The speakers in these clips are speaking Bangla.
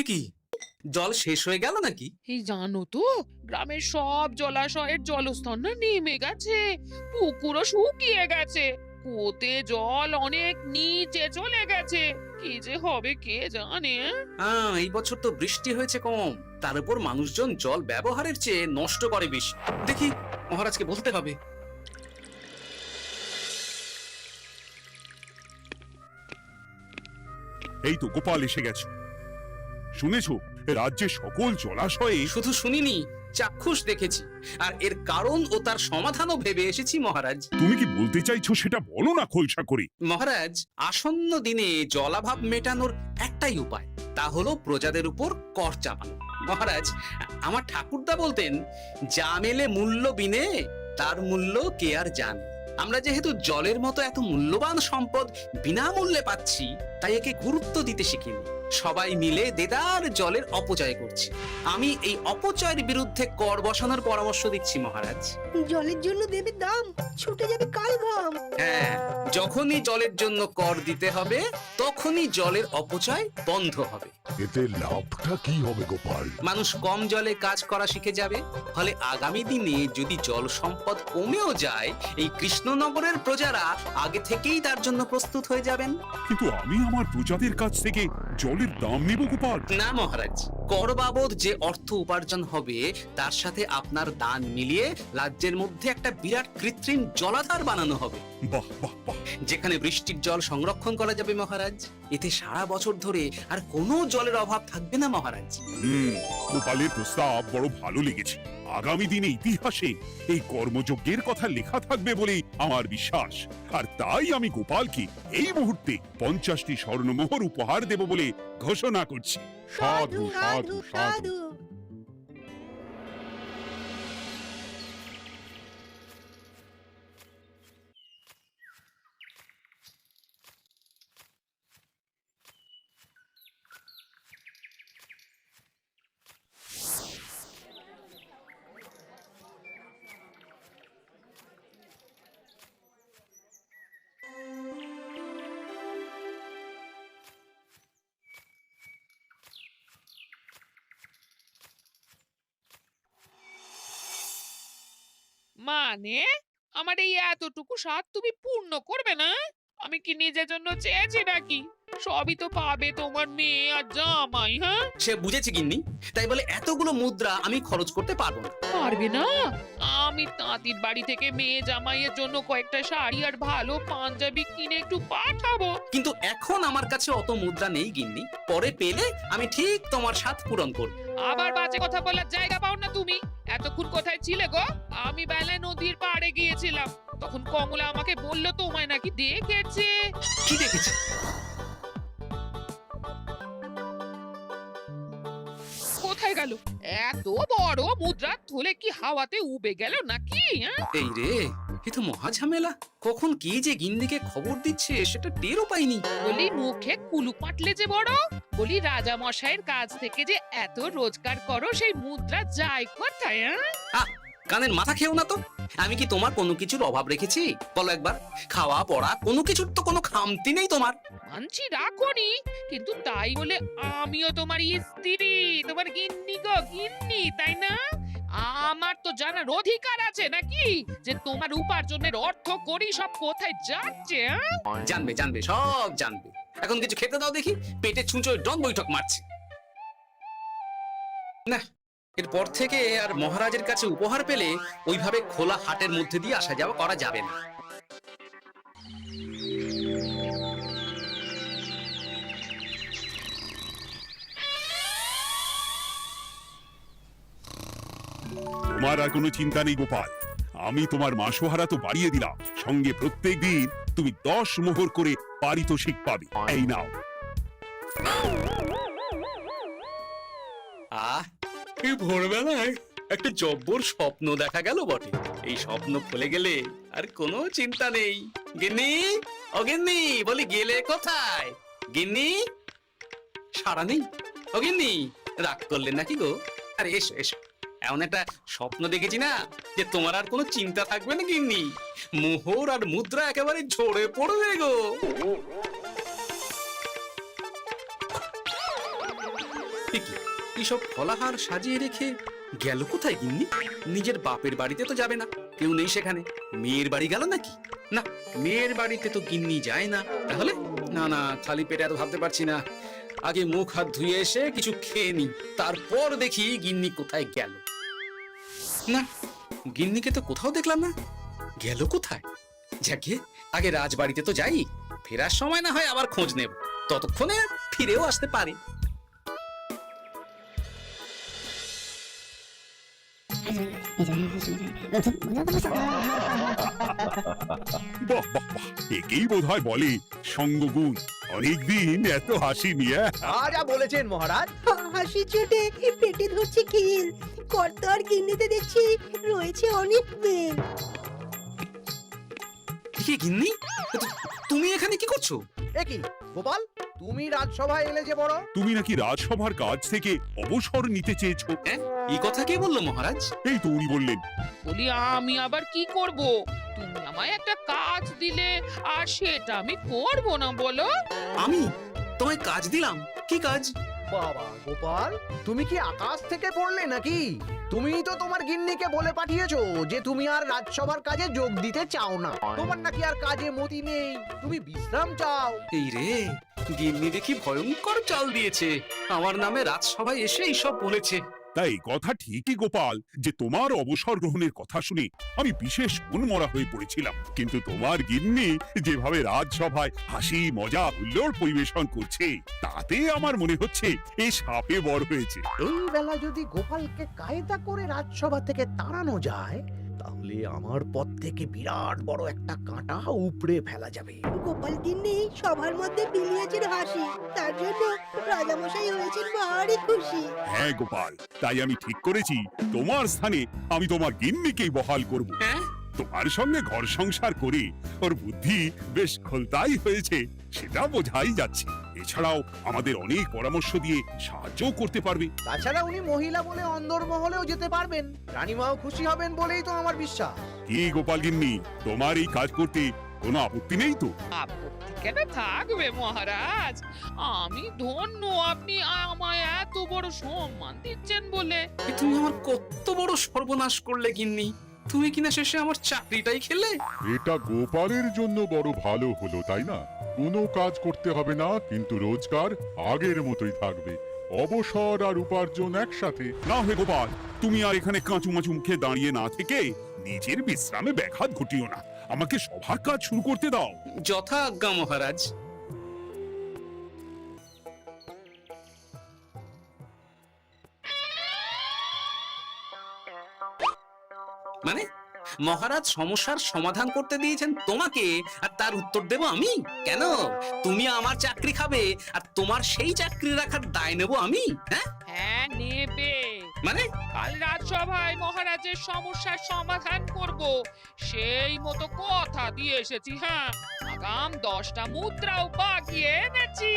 কি জল শেষ হয়ে গেল নাকি? এই জানো তো, গ্রামের সব জলাশয়ের জলস্তর না নেমে গেছে, পুকুরও শুকিয়ে গেছে, কুয়োতে জল অনেক নিচে চলে গেছে। কি যে হবে কে জানে। এই বছর তো বৃষ্টি হয়েছে কম, তার উপর মানুষজন জল ব্যবহারের চেয়ে নষ্ট করে বেশি। দেখি মহারাজকে বলতে হবে। এই তো গোপাল এসে গেছে। শুনেছো, রাজ্যের সকল জলাশয়ে শুধু শুনিনি, চাক্ষুষ দেখেছি, আর এর কারণ ও তার সমাধানও ভেবে এসেছি মহারাজ। তুমি কি বলতে চাইছো সেটা বলো না খোলসা করে। মহারাজ, আসন্ন দিনে জলাভাব মেটানোর একটাই উপায়, তা হলো প্রজাদের উপর কর চাপানো। মহারাজ, আমার ঠাকুরদা বলতেন, যা মেলে মূল্য বিনে তার মূল্য কে আর জানে। আমরা যেহেতু জলের মতো এত মূল্যবান সম্পদ বিনামূল্যে পাচ্ছি, তাই একে গুরুত্ব দিতে শিখিনি। সবাই মিলে দেদার জলের অপচয় করছি। আমি এই অপচয়ের বিরুদ্ধে কর বসানোর পরামর্শ দিচ্ছি মহারাজ। জলের জন্য দেবে দাম, ছুটে যাবে কাল ঘাম। হ্যাঁ, যখনই জলের জন্য কর দিতে হবে, তখনই জলের অপচয় বন্ধ হবে। এতে লাভটা কি হবে গোপাল? মানুষ কম জলে কাজ করা শিখে যাবে। ফলে আগামী দিনে যদি জল সম্পদ কমেও যায়, এই কৃষ্ণনগরের প্রজারা আগে থেকেই তার জন্য প্রস্তুত হয়ে যাবেন। কিন্তু আমি আমার প্রজাদের কাছ থেকে জলের দাম নেব গোপাল? না মহারাজ, কর বাবদ যে অর্থ উপার্জন হবে তার সাথে আপনার দান মিলিয়ে রাজ্যের মধ্যে একটা বিরাট কৃত্রিম জলাধার বানানো হবে, বাহ বাহ বাহ! যেখানে বৃষ্টির জল সংরক্ষণ করা যাবে মহারাজ। এতে সারা বছর ধরে আর কোনো জলের অভাব থাকবে না মহারাজ। গোপালের প্রস্তাব বড় ভালো লেগেছে। আগামী দিনে ইতিহাসে এই কর্মযজ্ঞের কথা লেখা থাকবে বলেই আমার বিশ্বাস। আর তাই আমি গোপালকে এই মুহূর্তে 50টি স্বর্ণমোহর উপহার দেব বলে ঘোষণা করছি। সাধু সাধু সাধু। মানে আমার এই এতটুকু স্বাদ তুমি পূর্ণ করবে না? আমি কি নিজের জন্য চেয়েছি নাকি? সবই তো পাবে তোমার মেয়ে আর জামাই। হ্যাঁ, সে বুঝেছি গিন্নি, তাই বলে এতগুলো মুদ্রা আমি খরচ করতে পারবো না। পারবে না? আমি তাঁতির বাড়ি থেকে মেয়ে জামাইয়ের জন্য কয়েকটা শাড়ি আর ভালো পাঞ্জাবি কিনে একটু পাঠাবো। কিন্তু এখন আমার কাছে অত মুদ্রা নেই গিন্নি, পরে পেলে আমি ঠিক তোমার স্বাদ পূরণ করব। আবার বাজে কথা বলার জায়গা পাও না তুমি। এতক্ষণ কোথায় ছিলে গো? আমি বেলায় নদীর পাড়ে গিয়েছিলাম, তখন কমলা আমাকে বললো তোমায় নাকি দেখেছে। কি দেখেছি? কোথায় গেল? এত বড় মুদ্রা থলে কি হাওয়াতে উবে গেল নাকি? এই রে, এ তো মহা ঝামেলা। কখন কে যে গিন্নিকে খবর দিচ্ছে সেটা টেরও পাইনি। বলি মুখে কুলু পাটলে যে বড়, বলি রাজা মশাইয়ের কাছ থেকে যে এত রোজগার করো, সেই মুদ্রা যায় কোথায়? কানের মাথা খেও না তো। আমি কি তোমার কোনো কিছুর অভাব রেখেছি? বলো একবার। খাওয়া পড়া কোনো কিছুর তো কোনো খামতি নেই তোমার। মানছি রাখোনি, কিন্তু তাই বলে আমিও তোমার স্ত্রী, তোমার গিন্নি গো গিন্নি, তাই না? আমার তো জানার অধিকার আছে নাকি যে তোমার উপার্জনের অর্থ করি সব কোথায় যাচ্ছে? জানবে জানবে, সব জানবে। এখন কিছু খেতে দাও দেখি, পেটে ছুঁচোয় ডন বৈঠক মারছে। না, এরপর থেকে আর মহারাজের কাছে উপহার পেলে ওইভাবে খোলা হাটের মধ্যে দিয়ে আসা যাওয়া করা যাবে না। তোমার আর কোনো চিন্তা নেই গোপাল। আমি তোমার মাসোহারা তো বাড়িয়ে দিলাম, সঙ্গে প্রত্যেকদিন তুমি 10 মোহর করে পারিতোষিক পাবে। এই নাও। এই ভোরবেলায় একটা জব্বর স্বপ্ন দেখা গেল বটে। এই স্বপ্ন খুলে গেলে আর কোনো চিন্তা নেই। গিন্নি, ও গিন্নি, বলি গেলে কোথায়? গিন্নি, সারা নেই। ও গিন্নি, রাগ করলেন নাকি গো? আরে এসো এসো, এমন একটা স্বপ্ন দেখেছি না যে তোমার আর কোনো চিন্তা থাকবে না গিন্নি। মোহর আর মুদ্রা একেবারে ঝরে পড়বে গো। এসব ফলাহার সাজিয়ে রেখে গেল কোথায় গিন্নি? নিজের বাপের বাড়িতে তো যাবে না, কেউ নেই সেখানে। মেয়ের বাড়ি গেল নাকি? না, মেয়ের বাড়িতে তো গিন্নি যায় না। তাহলে না না, খালি পেটে এত ভাবতে পারছি না। আগে মুখ হাত ধুয়ে এসে কিছু খেয়ে নি, তারপর দেখি গিন্নি কোথায় গেল। না, গিন্নিকে তো কোথাও দেখলাম না। গেল কোথায়? যাকে আগে রাজবাড়িতে তো যাই, ফেরার সময় না হয় আবার খোঁজ নেব, ততক্ষণে ফিরেও আসতে পারে। বাহ বাহ বাহ, একেই বোধহয় বলে সঙ্গগুণ। অনেকদিন এত হাসি নিয়ে। যা বলেছেন মহারাজ। হাসি চোটে পেটে ধরছে খিল। কর্তার গিন্নিতে দেখছি রয়েছে অনেক বেল। কি গিন্নি, তুমি এখানে কি করছো? কি গোপাল, তুমি রাজসভায় এলে যে বড়? তুমি নাকি রাজসভার কাজ থেকে অবসর নিতে চেয়েছো? এই কথা কে বললো মহারাজ? এই তো উনি বললেন। বলি আমি আবার কি করব? তুমি আমায় একটা কাজ দিলে আর সেটা আমি করব না বলো? আমি তোমায় কাজ দিলাম? কি কাজ? বাবা গোপাল, তুমি কি আকাশ থেকে পড়লে নাকি? তুমি তো তোমার গিন্নিকে বলে পাঠিয়েছো যে তুমি আর রাজসভার কাজে যোগ দিতে চাও না। তোমার নাকি আর কাজে মতি নেই, তুমি বিশ্রাম চাও। এই রে, গিন্নি দেখি ভয়ঙ্কর চাল দিয়েছে। আমার নামে রাজসভায় এসে এইসব বলেছে। তাই কথা ঠিকই গোপাল, যে তোমার অবসর গ্রহণের কথা শুনে আমি বিশেষ মনমরা হয়ে পড়েছিলাম। কিন্তু তোমার গিন্নি যেভাবে রাজসভায় হাসি মজা হুল্লোড় পরিবেশন করছে, তাতে আমার মনে হচ্ছে এ সাপে বড় হয়েছে। এই বেলা যদি গোপালকে কায়দা করে রাজসভা থেকে তাড়ানো যায়, তাহলে আমার পথ থেকে বিরাট বড় একটা কাঁটা উপড়ে ফেলা যাবে। গোপাল গিন্নি সবার মধ্যে বিলিয়েছেন হাসি, তার জন্য রাজামশাই হয়েছেন ভারী খুশি। হ্যাঁ গোপাল, তাই আমি ঠিক করেছি তোমার স্থানে আমি তোমার গিন্নিকেই বহাল করব। হ্যাঁ, তোমার সঙ্গে ঘর সংসার করে ওর বুদ্ধি বেশ খোলতাই হয়েছে, সেটা বোঝাই যাচ্ছে। এছাড়াও আমাদের অনেক পরামর্শ দিয়ে সাহায্য করতে পারবে। তাছাড়া উনি মহিলা বলে অন্দরমহলেও যেতে পারবেন, রানীমাও খুশি হবেন বলেই তো আমার বিশ্বাস। কি গোপাল গিন্নি, তোমার এই কাজ করতে কোনো আপত্তি নেই তো? আপত্তি কেন থাকবে মহারাজ? আমি ধন্য আপনি আমায় এত বড় সম্মান দিচ্ছেন বলে। তুমি আমার কত বড় সর্বনাশ করলে গিন্নি। তুমি কিনা শেষে আমার চাকরিটাই খেলে। এটা গোপালের জন্য বড় ভালো হলো, তাই না? কোনো কাজ করতে হবে না, কিন্তু রোজগার আগের মতোই থাকবে। অবসর আর উপার্জন একসাথে। না হে গোপাল, তুমি আর এখানে কাঁচুমাচু মুখে দাঁড়িয়ে না থেকে নিজের বিশ্রামে ব্যাঘাত ঘটিও না। আমাকে সবার কাজ শুরু করতে দাও। যথা আজ্ঞা মহারাজ। মানে মহারাজ সমস্যার সমাধান করতে দিয়েছেন তোমাকে, আর তার উত্তর দেব আমি? কেন তুমি আমার চাকরি খাবে আর তোমার সেই চাকরি রাখার দায় নেব আমি? হ্যাঁ হ্যাঁ নেবে। মানে কাল রাজসভায় মহারাজের সমস্যার সমাধান করব, সেই মতো কথা দিয়ে এসেছি। হ্যাঁ, আগাম 10টা মুদ্রাও বাগিয়ে এনেছি।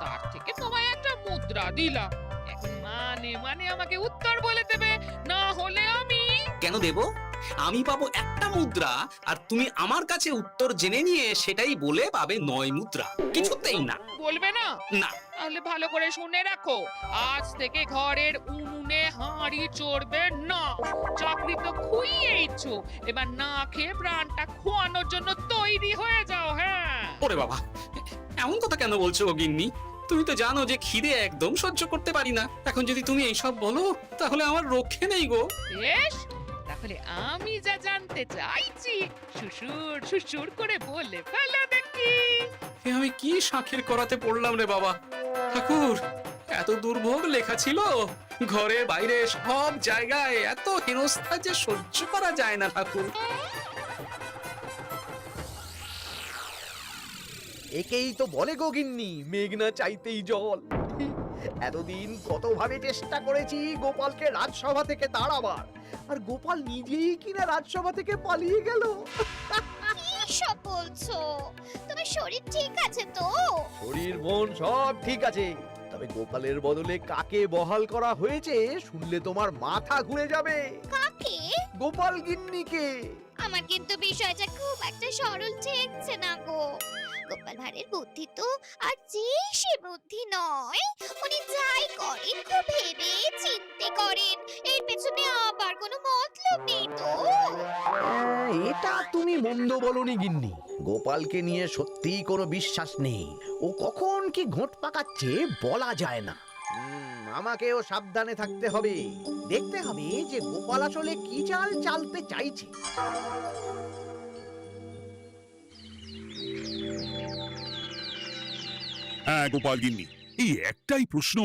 তার থেকে তোমায় একটা মুদ্রা দিলাম, এখন মানে মানে আমাকে উত্তর বলে দেবে, না হলে আমি। কেন দেব? আমি পাবো একটা মুদ্রা, আর তুমি আমার কাছে উত্তর জেনে নিয়ে সেটাই বলে পাবে 9 মুদ্রা। কিছুতেই না। বলবে না? না। তাহলে ভালো করে শুনে রাখো, আজ থেকে ঘরের উনুনে হাঁড়ি চড়বে না। চাকরি তো খুইয়েইছো, এবার না খেয়ে প্রাণটা খোয়ানোর জন্য তৈরি হয়ে যাও। হ্যাঁ, ওরে বাবা, এমন কথা কেন বলছো গো গিন্নি? তুমি তো জানো যে খিদে একদম সহ্য করতে পারি না। এখন যদি তুমি এইসব বলো, তাহলে আমার রক্ষে নেই গো। বেশ, তাহলে আমি যা জানতে চাইছি শ্বশুর শ্বশুর করে বলে ফেলো দেখি। এ আমি কি শাঁখের করাতে পড়লাম রে বাবা। ঠাকুর, এত দুর্ভোগ লেখা ছিল। ঘরে বাইরে সব জায়গায় এত হেনস্থা যে সহ্য করা যায় না ঠাকুর। একেই তো বলে গো গিন্নি, মেঘনা চাইতেই জল। এতদিন কতভাবে চেষ্টা করেছি গোপালকে রাজসভা থেকে তাড়াবার, আর গোপাল নিজেই কিনা রাজসভা থেকে পালিয়ে গেল। কি সব বলছো? তোমার শরীর ঠিক আছে তো? শরীর মন সব ঠিক আছে, তবে গোপালের বদলে কাকে বহাল করা হয়েছে শুনলে তোমার মাথা ঘুরে যাবে। কাকে? গোপাল গিন্নিকে। আমার কিন্তু বিষয়টা খুব একটা সরল ঠেকছে না গো। গোপাল ভাঁড়ের বুদ্ধি তো আর যে সে বুদ্ধি নয়। উনি যাই করেন খুব ভেবে চিন্তে করেন, এর পেছনে আবার কোনো মতলব নেই তো। এটা তুমি মন্দ বলনি গিন্নি। গোপালকে নিয়ে সত্যিই কোনো বিশ্বাস নেই। ও কখন কি ঘোট পাকাচ্ছে বলা যায় না। আমাকেও সাবধানে থাকতে হবে। দেখতে হবে যে গোপাল আসলে কি চাল চালতে চাইছে। হ্যাঁ গোপাল গিন্নি, এই একটাই প্রশ্ন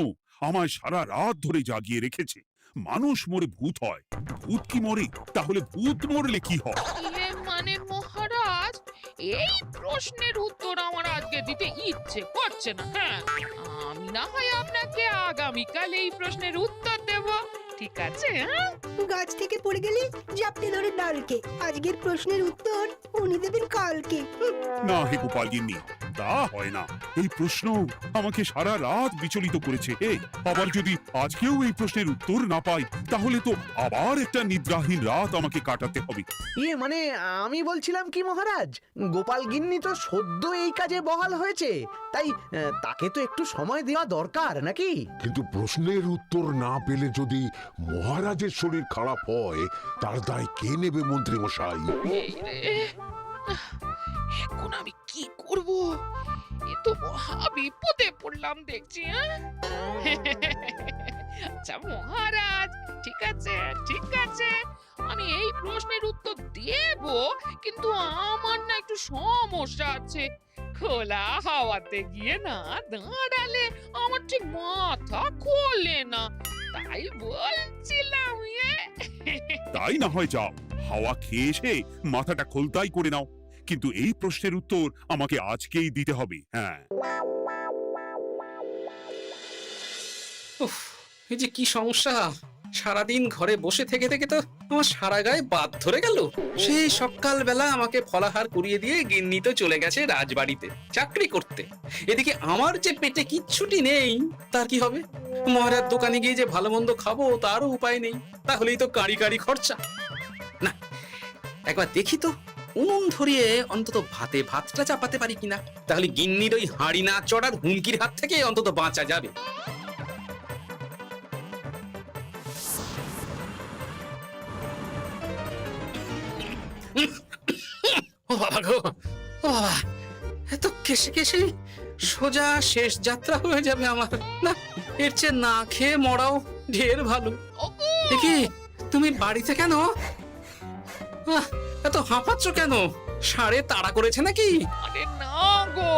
আমায় সারা রাত ধরে জাগিয়ে রেখেছে। মানুষ মরে ভূত হয়, ভূত কি মরে? তাহলে ভূত মরলে কি হয়? মানে মহারাজ, এই প্রশ্নের উত্তর আমার আজকে দিতে ইচ্ছে করছে না। হ্যাঁ, আমি না হয় আপনাকে আগামীকাল এই প্রশ্নের উত্তর দেব, ঠিক আছে? হ্যাঁ, গাছ থেকে পড়ে গেলে জাপটে ধরে ডালকে। আজকের প্রশ্নের উত্তর উনি দেবেন কালকে। না হে গোপাল গিন্নি, তা হয় না। এই প্রশ্ন আমাকে সারা রাত বিচলিত করেছে। আবার যদি আজকেও এই প্রশ্নের উত্তর না পাই, তাহলে তো আবার একটা নিদ্রাহীন রাত আমাকে কাটাতে হবে। মানে আমি বলছিলাম কি মহারাজ, গোপাল গিন্নি তো সদ্য এই কাজে বহাল হয়েছে, তাই তাকে তো একটু সময় দেওয়া দরকার নাকি? কিন্তু প্রশ্নের উত্তর না পেলে যদি মহারাজের শরীর খারাপ হয়, তার দায় কে নেবে মন্ত্রী মশাই? এই রে, এখন আমি কি করব? এ তো মহা বিপদে পড়লাম দেখছি। আচ্ছা মহারাজ, ঠিক আছে ঠিক আছে, আমি এই প্রশ্নের উত্তর দেব, কিন্তু আমার না একটু সমস্যা আছে। খোলা হাওয়াতে গিয়ে না দাঁড়ালে আমার ঠিক মাথা খোলে না, তাই বলছিলাম। তাই না হয় যাও, হাওয়া খেয়ে এসে মাথাটা খোলতাই করে নাও। কিন্তু এই প্রশ্নের উত্তর আমাকে আজকেই দিতে হবে। হ্যাঁ, উফ, এই যে কি সমস্যা! সারাদিন ঘরে বসে থেকে থেকে তো আমার সারা গায়ে বাদ ধরে গেল। সেই সকালবেলা আমাকে ফলাহার করিয়ে দিয়ে গিন্নি তো চলে গেছে রাজবাড়িতে চাকরি করতে। এদিকে আমার যে পেটে কিচ্ছুটি নেই, তার কি হবে? মহারাজ দোকানে গিয়ে যে ভালো মন্দ খাবো তারও উপায় নেই। তাহলেই তো কাঁড়ি কাঁড়ি খরচা। না, একবার দেখি তো উনুন ধরিয়ে অন্তত ভাতটা চাপাতে পারি কিনা। তাহলে গিন্নির ওই হাঁড়ি না চড়ার হুমকির হাত থেকে অন্তত বাঁচা যাবে। ও বাবা গো, ও বাবা, এত কেসে কেসে সোজা শেষ যাত্রা হয়ে যাবে আমার। না, এর চেয়ে না খেয়ে মরাও ঢের ভালো। দেখি তুমি বাড়িতে কেন? এত হাঁপাচ্ছ কেন? সাড়ে তাড়া করেছে নাকি? আরে না গো,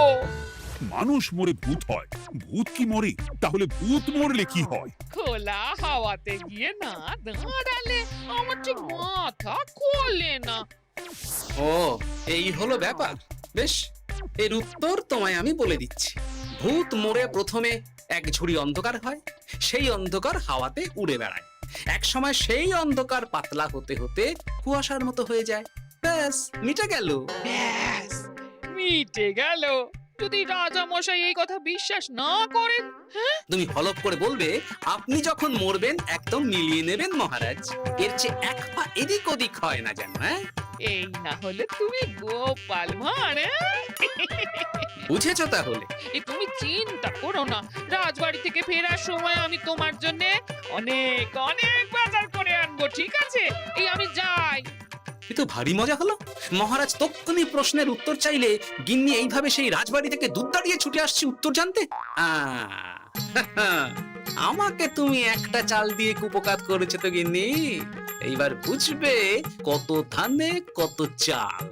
মানুষ মরে ভূত হয়, ভূত কি মরে? তাহলে ভূত মরলে কি হয়? খোলা হাওয়াতে গিয়ে না দাঁড়ালে আমার ঠিক মাথা খোলে না। ও, এই হলো ব্যাপার। বেশ, এর উত্তর তোমায় আমি বলে দিচ্ছি। ভূত মরে প্রথমে এক ঝুড়ি অন্ধকার হয়, সেই অন্ধকার হাওয়াতে উড়ে বেড়ায়। এক সময় সেই অন্ধকার পাতলা হতে হতে কুয়াশার মতো হয়ে যায়। ব্যাস, মিটে গেল। ব্যাস, মিটে গেল। যদি রাজা মশাই এই কথা বিশ্বাস না করেন, তুমি হলপ করে বলবে আপনি যখন মরবেন একদম মিলিয়ে নেবেন মহারাজ। এর চেয়ে এক পা এদিক ওদিক হয় না যেন। হ্যাঁ, এই না হলে তুমি গোপাল ভাঁড়। বুঝেছো তাহলে? এই তুমি চিন্তা করো না, রাজবাড়ি থেকে ফেরার সময় আমি তোমার জন্য অনেক অনেক বাজার করে আনবো, ঠিক আছে? এই আমি যাই। এ তো ভারী মজা হলো। মহারাজ তক্ষুনি প্রশ্নের উত্তর চাইলে গিন্নি এইভাবে সেই রাজবাড়ি থেকে দুধ দাঁড়িয়ে ছুটে আসছে উত্তর জানতে। আমাকে তুমি একটা চাল দিয়ে কুপকাত করেছো তো গিন্নি। এইবার বুঝবে কত ধানে কত চাল।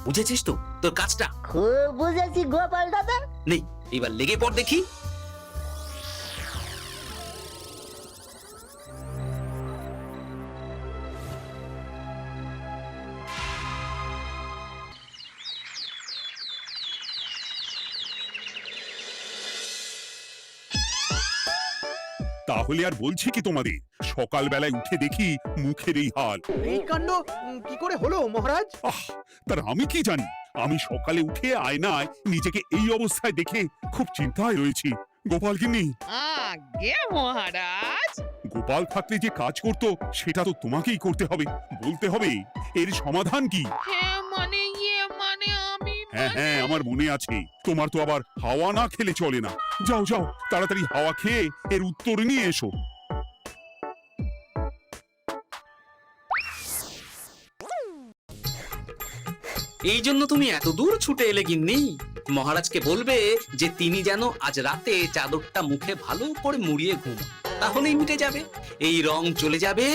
বুঝেছিস তো তোর কাজটা? খুব বুঝেছি গোপাল দাদা। নেই, এবার লেগে পড় দেখি। তাহলে আর বলছি কি তোমাদের, সকালবেলায় উঠে দেখি মুখের এই হাল। এই কাণ্ড কি করে হলো মহারাজ? তার আমি কি জানি? আমি সকালে উঠে আয়নায় নিজেকে এই অবস্থায় দেখে খুব চিন্তায় রয়েছি। গোপাল গিন্নি, আগে মহারাজ। গোপাল থাকলে যে কাজ করতো সেটা তো তোমাকেই করতে হবে, বলতে হবে এর সমাধান কি। হ্যাঁ মানে আমি হ্যাঁ হ্যাঁ, আমার মনে আছে। তোমার তো আবার হাওয়া না খেলে চলে না। যাও যাও, তাড়াতাড়ি হাওয়া খেয়ে এর উত্তর নিয়ে এসো। এই জন্য তুমি এত দূর ছুটে এলে গিন্নি? মহারাজকে বলবে যে তিনি যেন আজ রাতে চাদরটা মুখে ভালো করে মুড়িয়ে ঘুমান, তাহলেই মিটে যাবে। এই রং চলে যাবে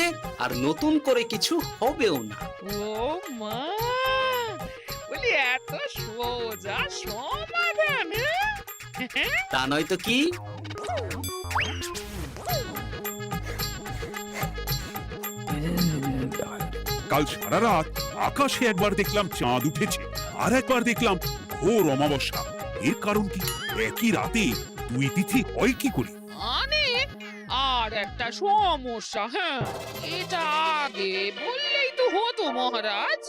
আর নতুন করে কিছু হবেও না। ও মা, বলি এত সোজা সমাধান? হ্যাঁ? তা নয় তো কি? কাল সারা রাত আকাশে একবার দেখলাম চাঁদ উঠেছে, আর একবার দেখলাম ঘোর অমাবস্যা। এর কারণ কি? একই রাতে দুই তিথি হয় কি করে? অনেক আর একটা সমস্যা। হ্যাঁ, এটা আগে বললেই তো হতো মহারাজ।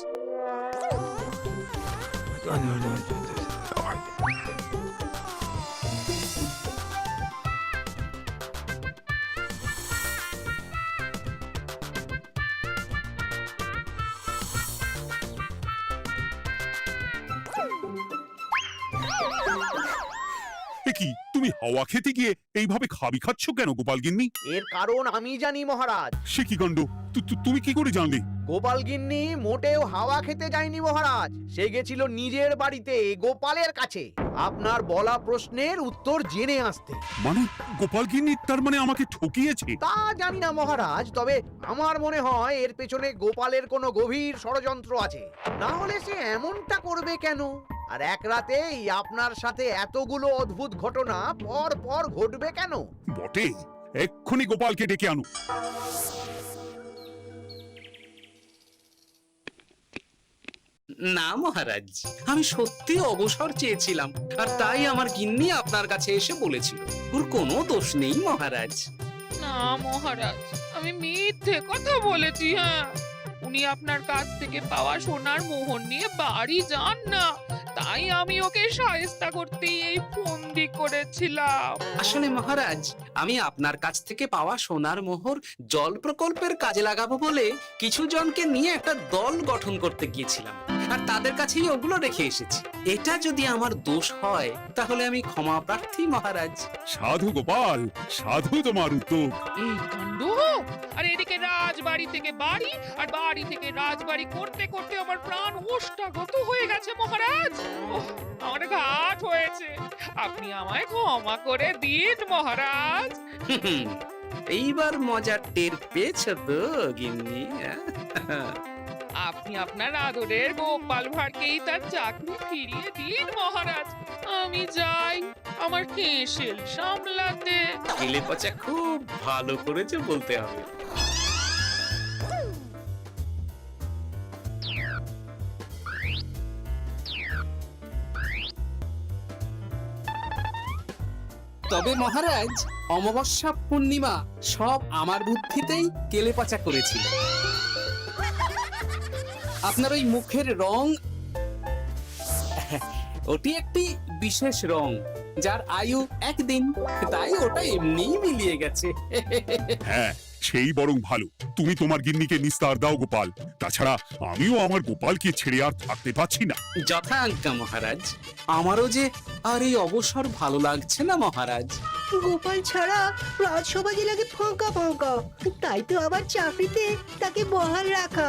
এ কি, তুমি হাওয়া খেতে গিয়ে এইভাবে খাবি খাচ্ছ কেন গোপাল গিন্নি? এর কারণ আমি জানি মহারাজ। সে কি কাণ্ড! তুমি কি করে জানলে? গোপাল গিন্নি মোটেও হাওয়া খেতে যায়নি মহারাজ, সে গেছিল নিজের বাড়িতে গোপালের কাছে আপনার বলা প্রশ্নের উত্তর জেনে আসতে। মানে গোপাল গিন্নি তার মানে আমাকে ঠকিয়েছে? তা জানি না মহারাজ, তবে আমার মনে হয় এর পেছনে গোপালের কোনো গভীর ষড়যন্ত্র আছে, না হলে সে এমনটা করবে কেন? আর এক রাতেই আপনার সাথে এতগুলো অদ্ভুত ঘটনা পর পর ঘটবে কেন? বটে, এক্ষুনি গোপালকে ডেকে আনো। না মহারাজ, আমি সত্যি অবসর চেয়েছিলাম, আর তাই আমার গিন্নি আপনার কাছে এসে বলেছিল। ওর কোনো দোষ নেই মহারাজ। না মহারাজ, আমি মিথ্যে কথা বলেছি। হ্যাঁ, উনি আপনার কাছ থেকে পাওয়া সোনার মোহর নিয়ে বাড়ি যান না, তাই আমি ওকে সায়স্তা করতে এই ফন্দি করেছিলাম। আসলে মহারাজ, আমি আপনার কাছ থেকে পাওয়া সোনার মোহর জল প্রকল্পের কাজে লাগাবো বলে কিছু জনকে নিয়ে একটা দল গঠন করতে গিয়েছিলাম, আর তাদের কাছেই ওগুলো রেখে এসেছি। এটা যদি আমার দোষ হয় তাহলে আমি ক্ষমা প্রার্থী মহারাজ। সাধু গোপাল, সাধু তোমার উদ্যোগ। এই কাণ্ড! আর এদিকে রাজবাড়ি থেকে বাড়ি, আর বাড়ি থেকে রাজবাড়ি করতে করতে আমার প্রাণ ওষ্ঠাগত হয়ে গেছে মহারাজ। ওহ, আমার ঘাট হয়েছে, আপনি আমায় ক্ষমা করে দিন মহারাজ। হুম, এইবার মজার টের পেয়েছ তো গিন্নি? আপনি আপনার আদরের গোপাল ভাঁড়কেই তার চাকরি ফিরিয়ে দিন মহারাজ। আমি যাই আমার কেশেল সামলাতে। গেলে পচা খুব ভালো করেছে বলতে হবে। তবে মহারাজ, অমাবস্যা পূর্ণিমা সব আমার বুদ্ধিতেই কেলেপচা করেছিল। আপনার ওই মুখের রং, ওটি একটি বিশেষ রং যার আয়ু একদিন, তাই ওটা এমনিই মিলিয়ে গেছে। হ্যাঁ, সেই বরং ভালো। তুমি তোমার গিন্নিকে নিস্তার দাও গোপাল, তাছাড়া আমিও আমার গোপালকে ছেড়ে আর থাকতে পারছি না। যথা আজ্ঞা মহারাজ। আমারও যে আর এই অবসর ভালো লাগছে না মহারাজ। গোপাল ছাড়া রাজসভা যে লাগে ফাঁকা ফাঁকা, তাই তো আবার চাকরিতে তাকে বহাল রাখা।